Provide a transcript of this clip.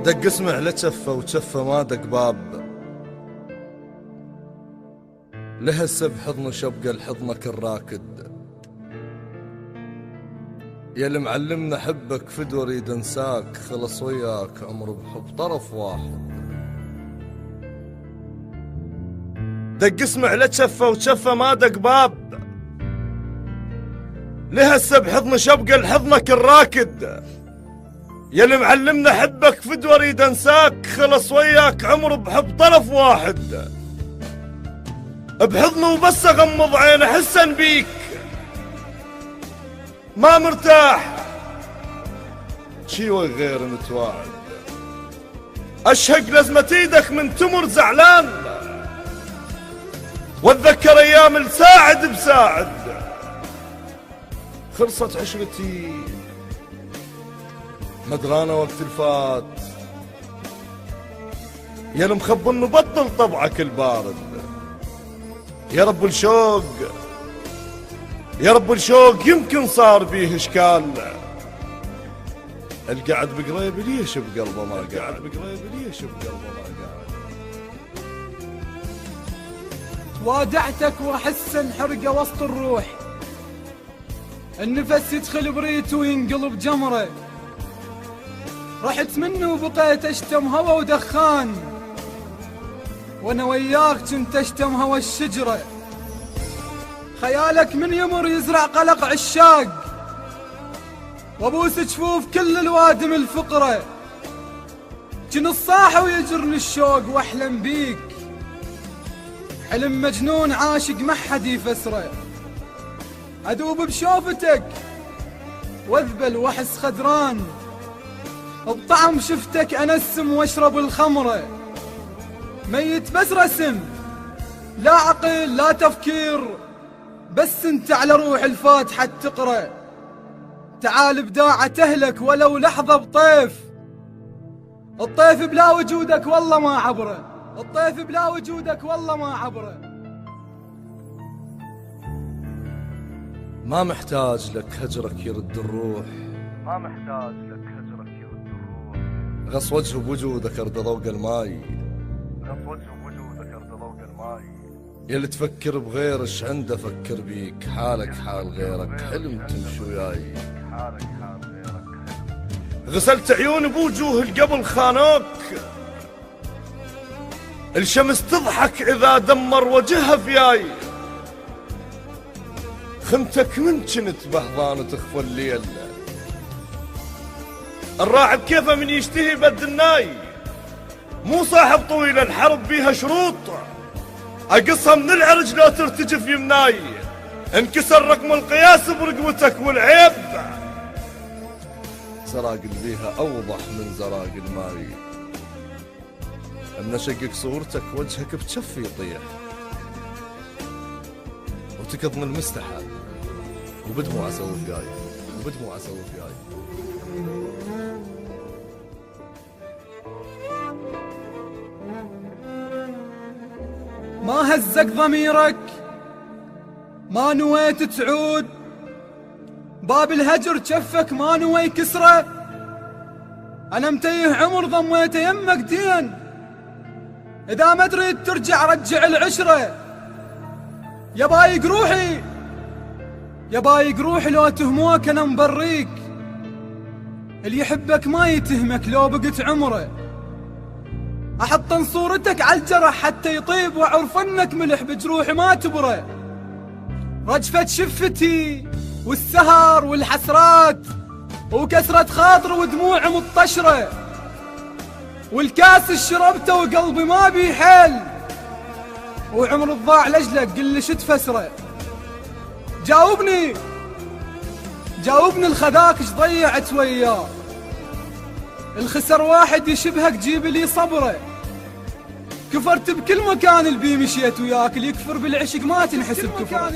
دق اسمع لجفة وجفة ما دق باب، لهسه بحضن شبقة لحضنك الراكد، يا اللي معلمنا حبك فد وريد انساك، خلص وياك عمر بحب طرف واحد. دق اسمع لجفة وجفة ما دق باب، لهسه بحضن شبقة لحضنك الراكد، يا اللي معلمنا حبك فد وريد انساك، خلص وياك عمر بحب طرف واحد. بحضنه وبس اغمض عين احسن بيك ما مرتاح، شي غير متواعد، اشهق لزمة ايدك من تمر زعلان، واتذكر ايام الساعد بساعد. خلصت عشرتي مدرانة وقت الفات، يا اللي مخبن بطل طبعك البارد، يا رب الشوق يا رب الشوق يمكن صار بيه اشكال، القعد بقريب ليش بقلبه ما قاعد، ليش بقلبه ما قاعد. وادعتك واحس انحرقه وسط الروح، النفس يدخل بريته وينقلب جمره، رحت منه وبقيت اشتم هوا ودخان، وانا وياك كنت اشتم هوا الشجره. خيالك من يمر يزرع قلق عشاق، وابوس جفوف كل الوادم الفقره، جن الصاحه ويجرني الشوق واحلم بيك، حلم مجنون عاشق ما حد يفسره. ادوب بشوفتك واذبل واحس خدران، بطعم شفتك انسم واشرب الخمره، ميت بس رسم لا عقل لا تفكير، بس انت على روح الفاتحة تقرأ. تعال بداعة تهلك ولو لحظة بطيف، الطيف بلا وجودك والله ما عبره، الطيف بلا وجودك والله ما عبره. ما محتاج لك هجرك يرد الروح، ما محتاج لك هجرك يرد الروح، غص وجه بوجودك ارض ذوق الماي، غص وجه بوجودك ارض ذوق الماي. يا اللي تفكر بغيرش عنده فكر بيك، حالك حال غيرك حلم تمشي وياي، حالك حال غيرك. غسلت عيون بوجوه القبل خانوك، الشمس تضحك اذا دمر وجهها فياي، خنتك من كنت بهضان وتخفى الليل، الراعب كيفه من يشتهي بد الناي، مو صاحب طويل الحرب بيها شروط، اقصها من العرج لو ترتجف يمناي، انكسر رقم القياس برقبتك والعيب، زراقل بيها اوضح من زراقل الماي، ان اشقق صورتك وجهك بجفي يطيح، وتكظم المستحى وبدموع اسوي فياي، وبدموع اسوي فياي. ما هزك ضميرك ما نويت تعود، باب الهجر جفك ما نوي كسره، انا متيه عمر ضميته يمك دين، اذا ما تريد ترجع رجع العشره. يا بايق روحي يا بايق روحي لو تهموك انا مبريك، اللي يحبك ما يتهمك لو بقت عمره، احط صورتك على الجرح حتى يطيب، واعرف انك ملح بجروحي ما تبره. رجفة شفتي والسهر والحسرات وكسرة خاطر ودموع مطشرة، والكاس شربته وقلبي ما بي حيل، وعمر الضاع لجلك قل لي شت فسره. جاوبني الخذاك ايش ضيعت وياه، الخسر واحد يشبهك جيب لي صبره، كفرت بكل مكان البي مشيت وياك، اللي يكفر بالعشق ما تنحسب كفر،